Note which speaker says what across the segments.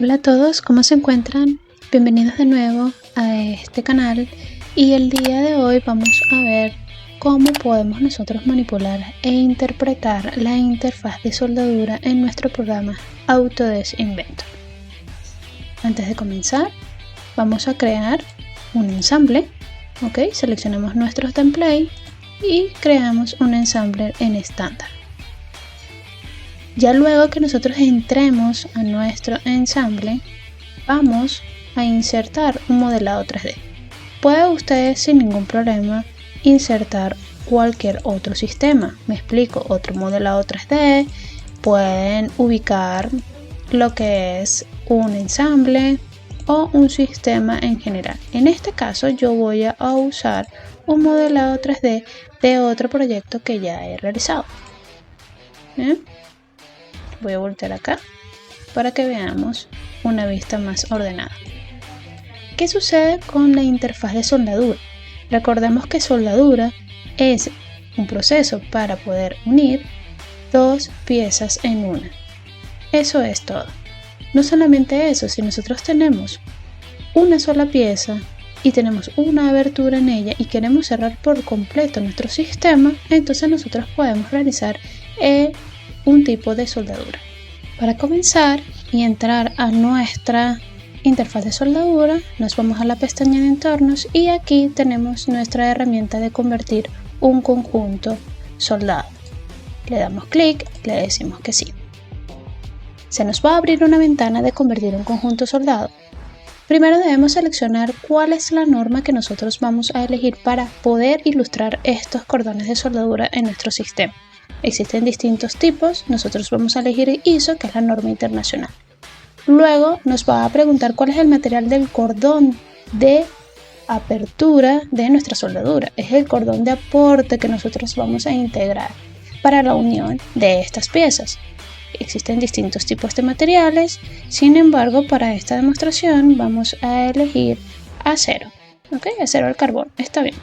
Speaker 1: Hola a todos, ¿cómo se encuentran? Bienvenidos de nuevo a este canal y el día de hoy vamos a ver cómo podemos nosotros manipular e interpretar la interfaz de soldadura en nuestro programa Autodesk Inventor. Antes de comenzar, vamos a crear un ensamble. Seleccionamos nuestro template y creamos un ensamble en estándar. Ya luego que nosotros entremos a nuestro ensamble, vamos a insertar un modelado 3D. Puede usted sin ningún problema insertar cualquier otro sistema. Me explico, otro modelado 3D. Pueden ubicar lo que es un ensamble o un sistema en general. En este caso yo voy a usar un modelado 3D de otro proyecto que ya he realizado. Voy a voltear acá para que veamos una vista más ordenada. ¿Qué sucede con la interfaz de soldadura? Recordemos que soldadura es un proceso para poder unir dos piezas en una. Eso es todo. No solamente eso, si nosotros tenemos una sola pieza y tenemos una abertura en ella y queremos cerrar por completo nuestro sistema, entonces nosotros podemos realizar un tipo de soldadura. Para comenzar y entrar a nuestra interfaz de soldadura, nos vamos a la pestaña de entornos y aquí tenemos nuestra herramienta de convertir un conjunto soldado. Le damos clic, le decimos que sí. Se nos va a abrir una ventana de convertir un conjunto soldado. Primero debemos seleccionar cuál es la norma que nosotros vamos a elegir para poder ilustrar estos cordones de soldadura en nuestro sistema. Existen distintos tipos, nosotros vamos a elegir ISO, que es la norma internacional. Luego nos va a preguntar cuál es el material del cordón de apertura de nuestra soldadura. Es el cordón de aporte que nosotros vamos a integrar para la unión de estas piezas. Existen distintos tipos de materiales, sin embargo para esta demostración vamos a elegir acero. Acero al carbón, está bien.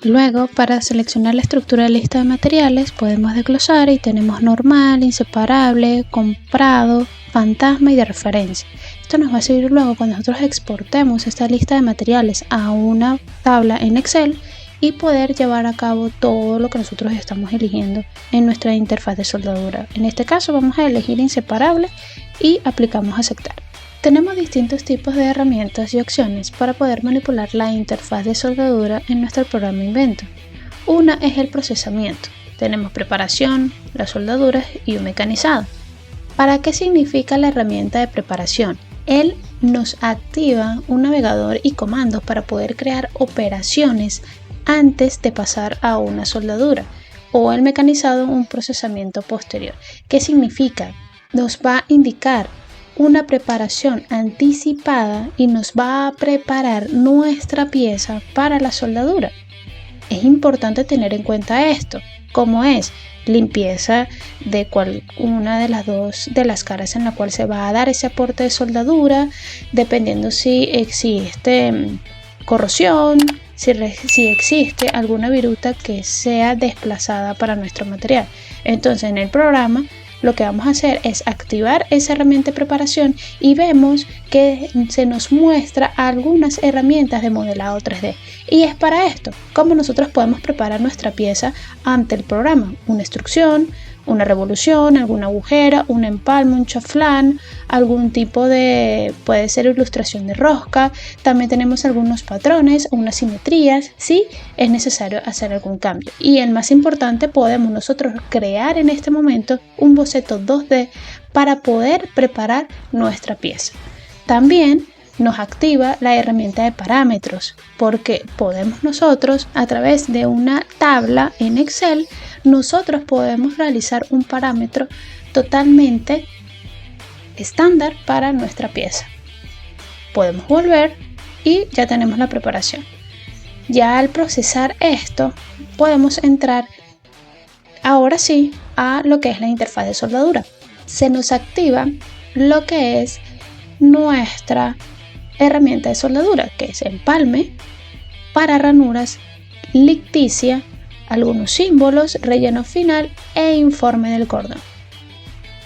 Speaker 1: Luego, para seleccionar la estructura de lista de materiales, podemos desglosar y tenemos normal, inseparable, comprado, fantasma y de referencia. Esto nos va a servir luego cuando nosotros exportemos esta lista de materiales a una tabla en Excel y poder llevar a cabo todo lo que nosotros estamos eligiendo en nuestra interfaz de soldadura. En este caso vamos a elegir inseparable y aplicamos aceptar. Tenemos distintos tipos de herramientas y opciones para poder manipular la interfaz de soldadura en nuestro programa Inventor. Una es el procesamiento. Tenemos preparación, las soldaduras y un mecanizado. ¿Para qué significa la herramienta de preparación? Él nos activa un navegador y comandos para poder crear operaciones antes de pasar a una soldadura, o el mecanizado un procesamiento posterior. ¿Qué significa? Nos va a indicar una preparación anticipada y nos va a preparar nuestra pieza para la soldadura. Es importante tener en cuenta esto, como es limpieza de una de las dos de las caras en la cual se va a dar ese aporte de soldadura, dependiendo si existe corrosión, si existe alguna viruta que sea desplazada para nuestro material. Entonces en el programa lo que vamos a hacer es activar esa herramienta de preparación y vemos que se nos muestra algunas herramientas de modelado 3D. Y es para esto, cómo nosotros podemos preparar nuestra pieza ante el programa. Una instrucción, una revolución, alguna agujera, un empalme, un chaflán, algún tipo de, puede ser ilustración de rosca. También tenemos algunos patrones, unas simetrías, si es necesario hacer algún cambio. Y el más importante, podemos nosotros crear en este momento un boceto 2D para poder preparar nuestra pieza. También nos activa la herramienta de parámetros, porque podemos nosotros a través de una tabla en Excel nosotros podemos realizar un parámetro totalmente estándar para nuestra pieza. Podemos volver y ya tenemos la preparación. Ya al procesar esto podemos entrar ahora sí a lo que es la interfaz de soldadura. Se nos activa lo que es nuestra herramienta de soldadura, que es empalme, para ranuras, licticia, algunos símbolos, relleno final e informe del cordón.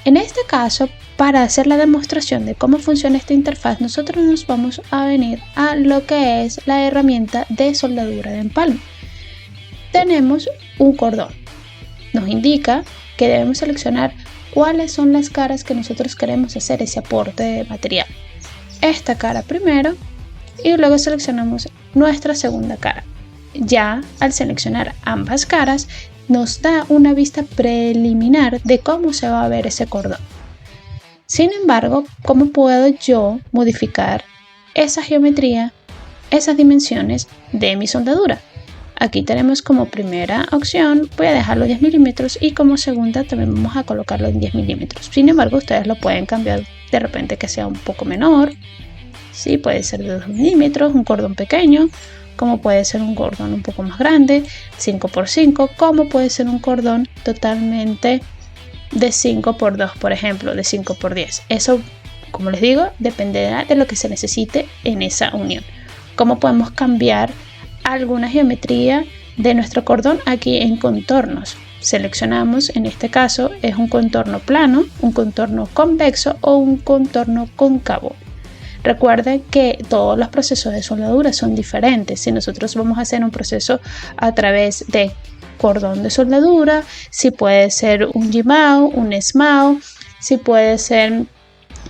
Speaker 1: En este caso, para hacer la demostración de cómo funciona esta interfaz, nosotros nos vamos a venir a lo que es la herramienta de soldadura de empalme. Tenemos un cordón. Nos indica que debemos seleccionar cuáles son las caras que nosotros queremos hacer ese aporte de material. Esta cara primero y luego seleccionamos nuestra segunda cara. Ya al seleccionar ambas caras nos da una vista preliminar de cómo se va a ver ese cordón. Sin embargo, ¿cómo puedo yo modificar esa geometría, esas dimensiones de mi soldadura? Aquí tenemos como primera opción, voy a dejarlo 10 milímetros y como segunda también vamos a colocarlo en 10 milímetros. Sin embargo, ustedes lo pueden cambiar de repente que sea un poco menor. Sí, puede ser de 2 milímetros, un cordón pequeño, como puede ser un cordón un poco más grande, 5x5, como puede ser un cordón totalmente de 5x2, por ejemplo, de 5x10. Eso, como les digo, dependerá de lo que se necesite en esa unión. Cómo podemos cambiar alguna geometría de nuestro cordón aquí en contornos. Seleccionamos, en este caso es un contorno plano, un contorno convexo o un contorno cóncavo. Recuerden que todos los procesos de soldadura son diferentes. Si nosotros vamos a hacer un proceso a través de cordón de soldadura, si puede ser un G-MAO, un S-MAO, si puede ser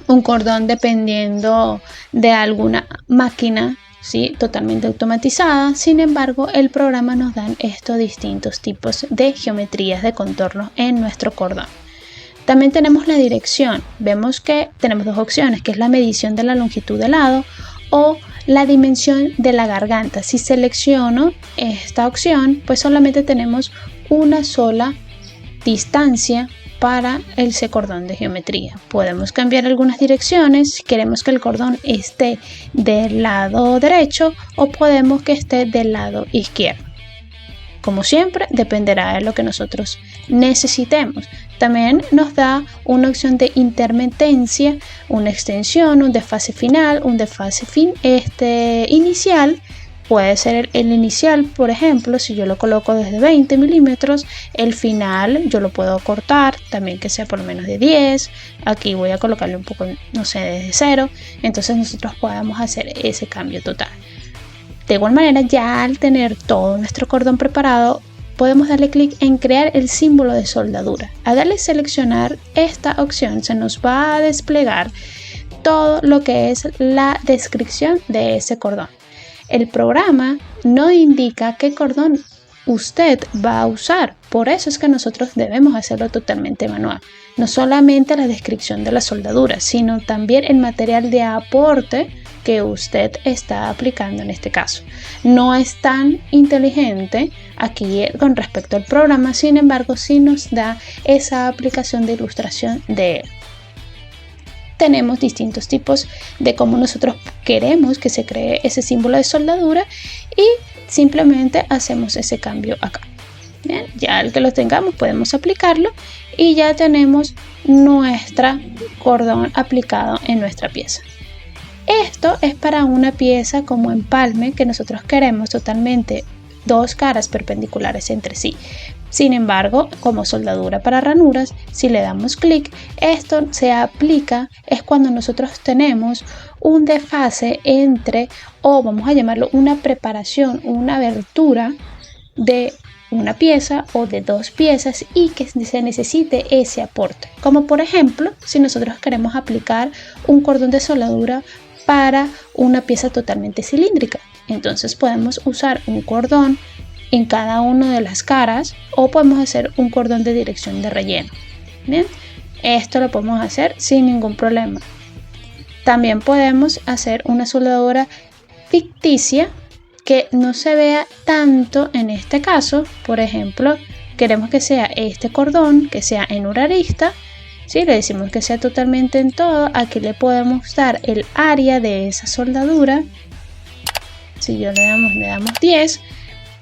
Speaker 1: un cordón dependiendo de alguna máquina, ¿sí? Totalmente automatizada. Sin embargo, el programa nos da estos distintos tipos de geometrías de contornos en nuestro cordón. También tenemos la dirección. Vemos que tenemos dos opciones, que es la medición de la longitud del lado o la dimensión de la garganta. Si selecciono esta opción, pues solamente tenemos una sola distancia para ese cordón de geometría. Podemos cambiar algunas direcciones si queremos que el cordón esté del lado derecho o podemos que esté del lado izquierdo. Como siempre, dependerá de lo que nosotros necesitemos. También nos da una opción de intermitencia, una extensión, un desfase final, un desfase inicial. Puede ser el inicial, por ejemplo, si yo lo coloco desde 20 milímetros, el final yo lo puedo cortar, también que sea por lo menos de 10. Aquí voy a colocarle un poco, no sé, desde 0. Entonces nosotros podemos hacer ese cambio total. De igual manera, ya al tener todo nuestro cordón preparado, podemos darle clic en crear el símbolo de soldadura. Al darle seleccionar esta opción, se nos va a desplegar todo lo que es la descripción de ese cordón. El programa no indica qué cordón usted va a usar, por eso es que nosotros debemos hacerlo totalmente manual. No solamente la descripción de la soldadura, sino también el material de aporte que usted está aplicando en este caso. No es tan inteligente aquí con respecto al programa, sin embargo sí nos da esa aplicación de ilustración de él. Tenemos distintos tipos de cómo nosotros queremos que se cree ese símbolo de soldadura y simplemente hacemos ese cambio acá. Bien, ya al que lo tengamos podemos aplicarlo y ya tenemos nuestro cordón aplicado en nuestra pieza. Esto es para una pieza como empalme que nosotros queremos totalmente dos caras perpendiculares entre sí. Sin embargo, como soldadura para ranuras, si le damos clic, esto se aplica es cuando nosotros tenemos un desfase entre, o vamos a llamarlo una preparación, una abertura de una pieza o de dos piezas y que se necesite ese aporte. Como por ejemplo, si nosotros queremos aplicar un cordón de soldadura para una pieza totalmente cilíndrica. Entonces podemos usar un cordón en cada una de las caras o podemos hacer un cordón de dirección de relleno. Bien, esto lo podemos hacer sin ningún problema. También podemos hacer una soldadura ficticia que no se vea tanto en este caso. Por ejemplo, queremos que sea este cordón, que sea en una arista. Si le decimos que sea totalmente en todo, aquí le podemos dar el área de esa soldadura. Si yo le damos 10,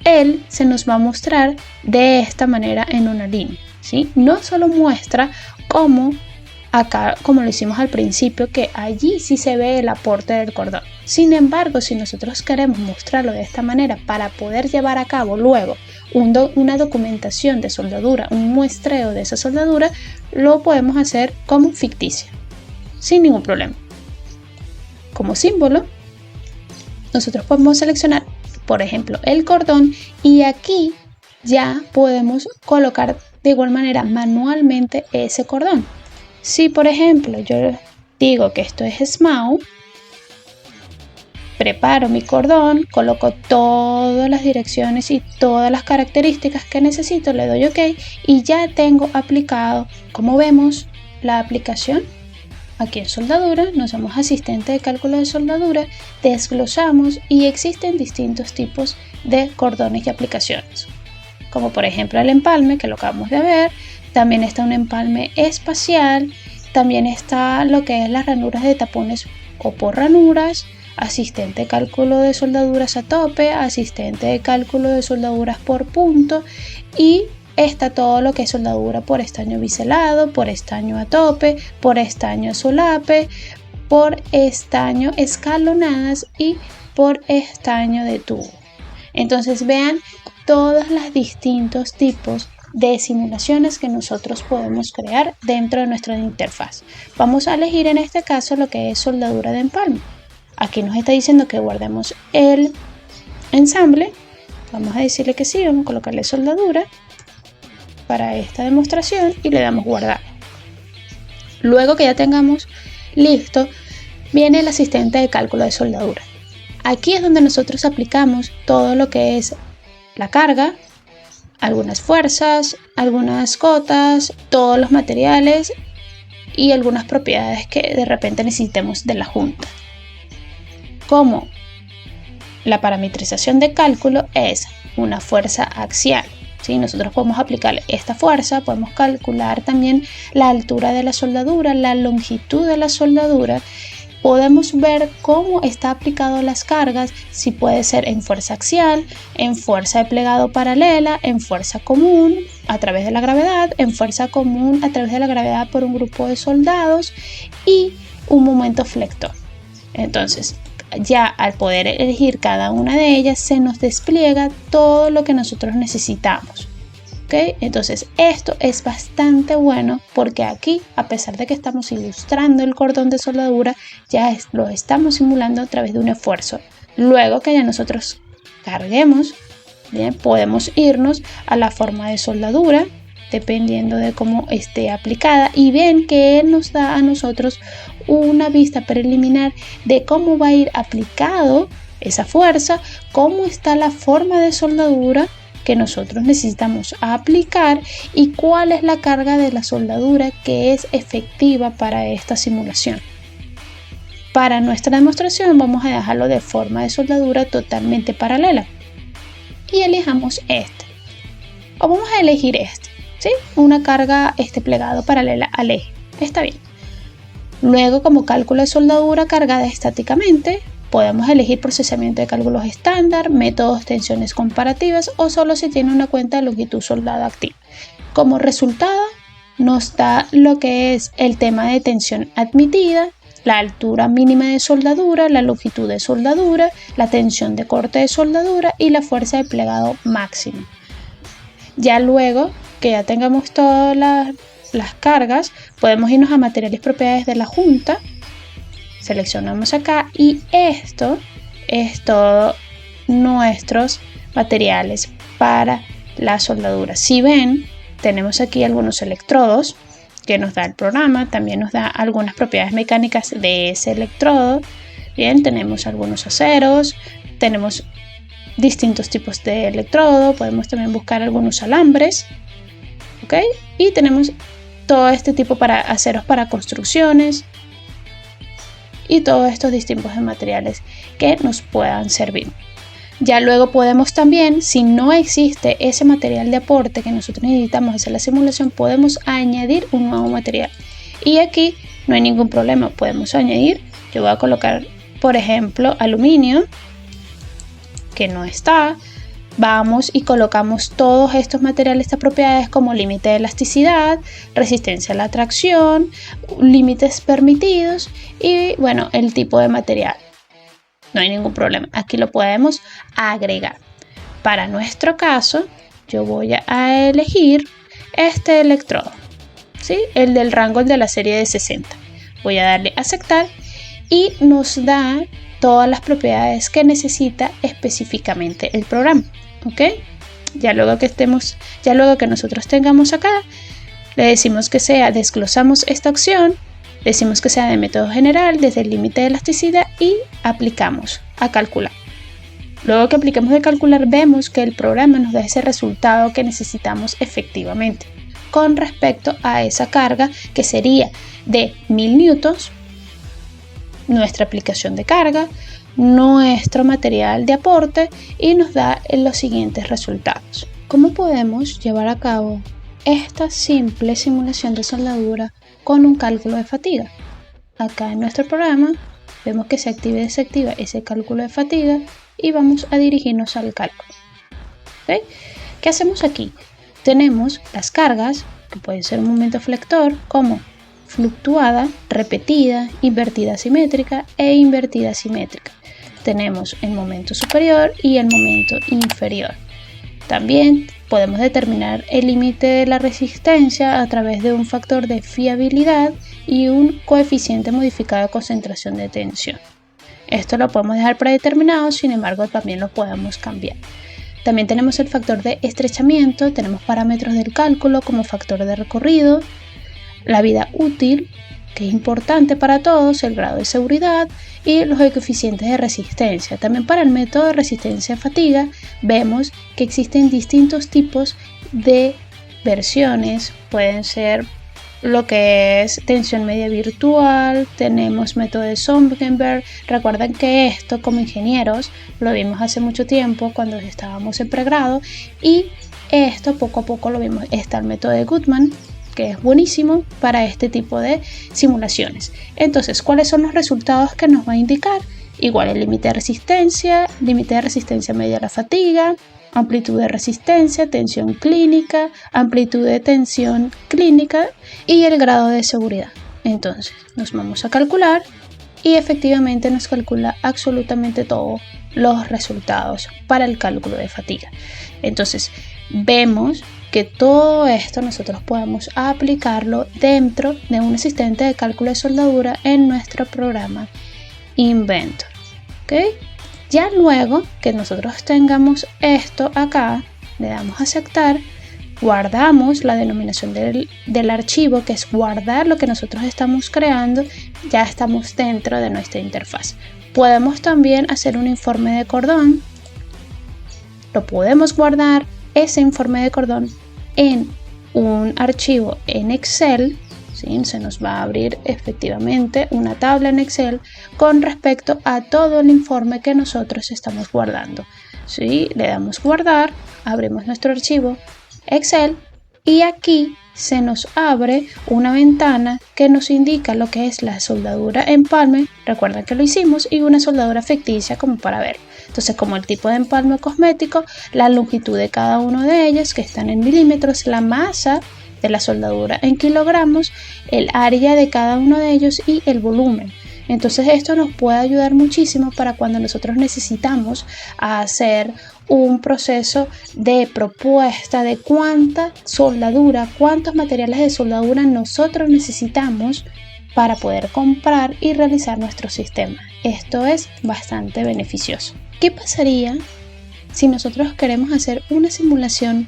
Speaker 1: él se nos va a mostrar de esta manera en una línea, ¿sí? No solo muestra como acá, como lo hicimos al principio, que allí sí se ve el aporte del cordón. Sin embargo, si nosotros queremos mostrarlo de esta manera para poder llevar a cabo luego una documentación de soldadura, un muestreo de esa soldadura, lo podemos hacer como ficticia, sin ningún problema. Como símbolo, nosotros podemos seleccionar, por ejemplo, el cordón, y aquí ya podemos colocar de igual manera manualmente ese cordón. Si por ejemplo yo digo que esto es SMAU, preparo mi cordón, coloco todas las direcciones y todas las características que necesito, le doy OK y ya tengo aplicado, como vemos, la aplicación. Aquí en soldadura nos vamos a asistente de cálculo de soldadura, desglosamos y existen distintos tipos de cordones y aplicaciones, como por ejemplo el empalme, que lo acabamos de ver. También está un empalme espacial, también está lo que es las ranuras de tapones o por ranuras, asistente de cálculo de soldaduras a tope, asistente de cálculo de soldaduras por punto, y está todo lo que es soldadura por estaño biselado, por estaño a tope, por estaño a solape, por estaño escalonadas y por estaño de tubo. Entonces vean todos los distintos tipos de simulaciones que nosotros podemos crear dentro de nuestra interfaz. Vamos a elegir en este caso lo que es soldadura de empalme. Aquí nos está diciendo que guardemos el ensamble. Vamos a decirle que sí, vamos a colocarle soldadura para esta demostración y le damos guardar. Luego que ya tengamos listo, viene el asistente de cálculo de soldadura. Aquí es donde nosotros aplicamos todo lo que es la carga, algunas fuerzas, algunas cotas, todos los materiales y algunas propiedades que de repente necesitemos de la junta. Como la parametrización de cálculo es una fuerza axial, ¿sí? Nosotros podemos aplicar esta fuerza, podemos calcular también la altura de la soldadura, la longitud de la soldadura. Podemos ver cómo está aplicado las cargas, si puede ser en fuerza axial, en fuerza de plegado paralela, en fuerza común a través de la gravedad, en fuerza común a través de la gravedad por un grupo de soldados y un momento flector. Entonces, ya al poder elegir cada una de ellas, se nos despliega todo lo que nosotros necesitamos. ¿Okay? Entonces esto es bastante bueno porque aquí, a pesar de que estamos ilustrando el cordón de soldadura, ya lo estamos simulando a través de un esfuerzo. Luego que ya nosotros carguemos, bien, podemos irnos a la forma de soldadura dependiendo de cómo esté aplicada, y ven que él nos da a nosotros una vista preliminar de cómo va a ir aplicado esa fuerza, cómo está la forma de soldadura que nosotros necesitamos aplicar y cuál es la carga de la soldadura que es efectiva para esta simulación. Para nuestra demostración vamos a dejarlo de forma de soldadura totalmente paralela y elijamos este, o vamos a elegir este, ¿sí? Una carga plegado paralela al eje, está bien. Luego, como cálculo de soldadura cargada estáticamente, podemos elegir procesamiento de cálculos estándar, métodos tensiones comparativas o solo si tiene una cuenta de longitud soldada activa. Como resultado nos da lo que es el tema de tensión admitida, la altura mínima de soldadura, la longitud de soldadura, la tensión de corte de soldadura y la fuerza de plegado máxima. Ya luego que ya tengamos todas las cargas, podemos irnos a materiales y propiedades de la junta. Seleccionamos acá y esto es todo nuestros materiales para la soldadura. Si ven, tenemos aquí algunos electrodos que nos da el programa, también nos da algunas propiedades mecánicas de ese electrodo. Bien, tenemos algunos aceros, tenemos distintos tipos de electrodo, podemos también buscar algunos alambres, ¿ok? Y tenemos todo este tipo para aceros para construcciones y todos estos distintos de materiales que nos puedan servir. Ya luego podemos también, si no existe ese material de aporte que nosotros necesitamos hacer la simulación, podemos añadir un nuevo material. Y aquí no hay ningún problema, podemos añadir, yo voy a colocar por ejemplo aluminio, que no está. Vamos y colocamos todos estos materiales, estas propiedades como límite de elasticidad, resistencia a la tracción, límites permitidos y bueno, el tipo de material. no hay ningún problema. Aquí lo podemos agregar. Para nuestro caso, yo voy a elegir este electrodo, ¿sí? El del rango de la serie de 60. Voy a darle a aceptar y nos da todas las propiedades que necesita específicamente el programa, ¿ok? Ya luego que nosotros tengamos acá, le decimos que desglosamos esta opción, decimos que sea de método general desde el límite de elasticidad y aplicamos a calcular. Luego que apliquemos de calcular, vemos que el programa nos da ese resultado que necesitamos efectivamente con respecto a esa carga que sería de 1000 newtons, nuestra aplicación de carga, nuestro material de aporte y nos da los siguientes resultados. ¿Cómo podemos llevar a cabo esta simple simulación de soldadura con un cálculo de fatiga? Acá en nuestro programa vemos que se activa y desactiva ese cálculo de fatiga y vamos a dirigirnos al cálculo. ¿Okay? ¿Qué hacemos aquí? Tenemos las cargas, que pueden ser un momento flector, como fluctuada, repetida, invertida simétrica e invertida simétrica. Tenemos el momento superior y el momento inferior. También podemos determinar el límite de la resistencia a través de un factor de fiabilidad y un coeficiente modificado de concentración de tensión. Esto lo podemos dejar predeterminado, sin embargo también lo podemos cambiar. También tenemos el factor de estrechamiento, tenemos parámetros del cálculo como factor de recorrido, la vida útil, que es importante para todos, el grado de seguridad y los coeficientes de resistencia. También para el método de resistencia-fatiga vemos que existen distintos tipos de versiones, pueden ser lo que es tensión media virtual, tenemos método de Sonnenberg. Recuerden que esto como ingenieros lo vimos hace mucho tiempo cuando estábamos en pregrado y esto poco a poco lo vimos. Está el método de Goodman, que es buenísimo para este tipo de simulaciones. Entonces, ¿cuáles son los resultados que nos va a indicar? Igual el límite de resistencia media a la fatiga, amplitud de resistencia, tensión clínica, amplitud de tensión clínica y el grado de seguridad. Entonces, nos vamos a calcular y efectivamente nos calcula absolutamente todos los resultados para el cálculo de fatiga. Entonces, vemos que todo esto nosotros podemos aplicarlo dentro de un asistente de cálculo de soldadura en nuestro programa Inventor. ¿Okay? Ya luego que nosotros tengamos esto acá, le damos a aceptar, guardamos la denominación del archivo, que es guardar lo que nosotros estamos creando, ya estamos dentro de nuestra interfaz. Podemos también hacer un informe de cordón, lo podemos guardar ese informe de cordón en un archivo en Excel. ¿Sí? Se nos va a abrir efectivamente una tabla en Excel con respecto a todo el informe que nosotros estamos guardando. ¿Sí? Le damos guardar, abrimos nuestro archivo Excel y aquí se nos abre una ventana que nos indica lo que es la soldadura empalme, recuerden que lo hicimos, y una soldadura ficticia como para ver. Entonces, como el tipo de empalme cosmético, la longitud de cada uno de ellos, que están en milímetros, la masa de la soldadura en kilogramos, el área de cada uno de ellos y el volumen. Entonces esto nos puede ayudar muchísimo para cuando nosotros necesitamos hacer un proceso de propuesta de cuánta soldadura, cuántos materiales de soldadura nosotros necesitamos para poder comprar y realizar nuestro sistema. Esto es bastante beneficioso. ¿Qué pasaría si nosotros queremos hacer una simulación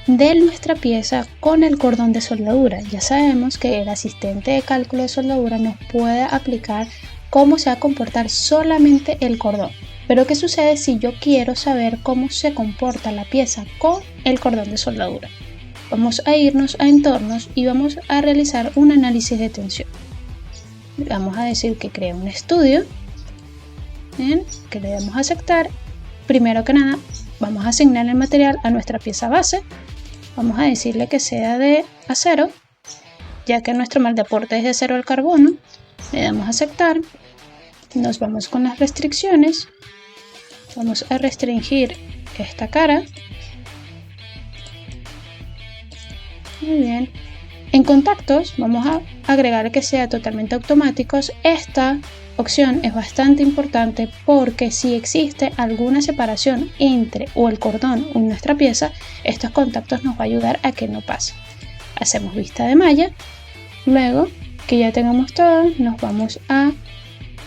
Speaker 1: de nuestra pieza con el cordón de soldadura? Ya sabemos que el asistente de cálculo de soldadura nos puede aplicar cómo se va a comportar solamente el cordón. Pero ¿qué sucede si yo quiero saber cómo se comporta la pieza con el cordón de soldadura? Vamos a irnos a entornos y vamos a realizar un análisis de tensión. Vamos a decir que cree un estudio. Bien, que le damos a aceptar. Primero que nada, vamos a asignar el material a nuestra pieza base. Vamos a decirle que sea de acero, ya que nuestro mal de aporte es de acero al carbono. Le damos a aceptar. Nos vamos con las restricciones. Vamos a restringir esta cara. Muy bien. En contactos vamos a agregar que sea totalmente automáticos. Esta opción es bastante importante porque si existe alguna separación entre o el cordón o nuestra pieza, estos contactos nos va a ayudar a que no pase. Hacemos vista de malla, luego que ya tengamos todo, nos vamos a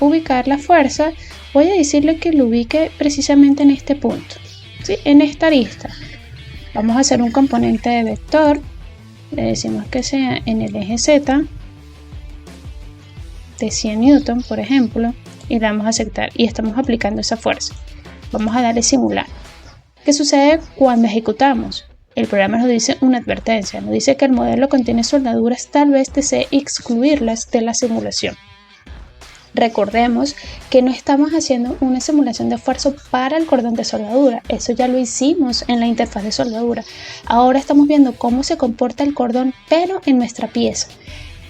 Speaker 1: ubicar la fuerza. Voy a decirle que lo ubique precisamente en este punto, ¿sí? En esta arista. Vamos a hacer un componente de vector, le decimos que sea en el eje Z, de 100 newton por ejemplo, y le vamos a aceptar y estamos aplicando esa fuerza. Vamos a darle simular. ¿Qué sucede cuando ejecutamos? El programa nos dice una advertencia, nos dice que el modelo contiene soldaduras, tal vez desee excluirlas de la simulación. Recordemos que no estamos haciendo una simulación de esfuerzo para el cordón de soldadura, eso ya lo hicimos en la interfaz de soldadura. Ahora estamos viendo cómo se comporta el cordón, pero en nuestra pieza.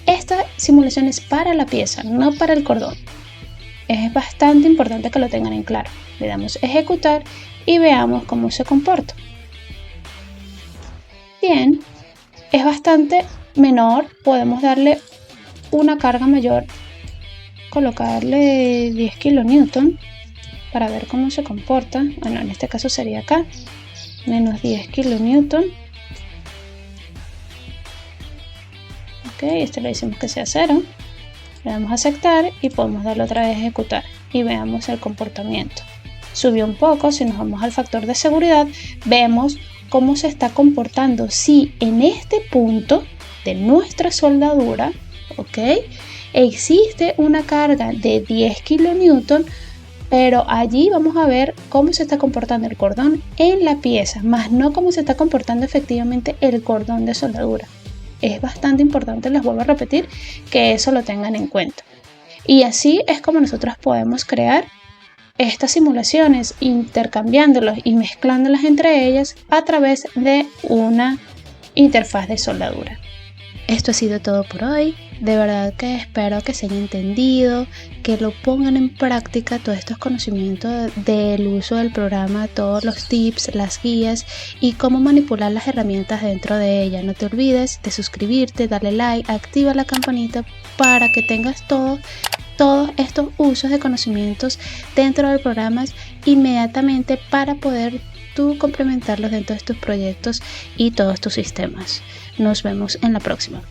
Speaker 1: Esta simulación es para la pieza, no para el cordón. Es bastante importante que lo tengan en claro. Le damos ejecutar y veamos cómo se comporta. Bien, es bastante menor, podemos darle una carga mayor, colocarle 10 kN para ver cómo se comporta. Bueno, en este caso sería acá, menos 10 kN. Ok, este le decimos que sea 0. Le damos a aceptar y podemos darle otra vez a ejecutar y veamos el comportamiento. Subió un poco, si nos vamos al factor de seguridad, vemos cómo se está comportando si en este punto de nuestra soldadura, ok, existe una carga de 10 kN, pero allí vamos a ver cómo se está comportando el cordón en la pieza, más no cómo se está comportando efectivamente el cordón de soldadura. Es bastante importante, les vuelvo a repetir, que eso lo tengan en cuenta. Y así es como nosotros podemos crear estas simulaciones, intercambiándolos y mezclándolas entre ellas a través de una interfaz de soldadura. Esto ha sido todo por hoy. De verdad que espero que se haya entendido, que lo pongan en práctica todos estos conocimientos del uso del programa, todos los tips, las guías y cómo manipular las herramientas dentro de ella. No te olvides de suscribirte, darle like, activa la campanita para que tengas todos estos usos de conocimientos dentro del programa inmediatamente para poder tú complementarlos dentro de tus proyectos y todos tus sistemas. Nos vemos en la próxima.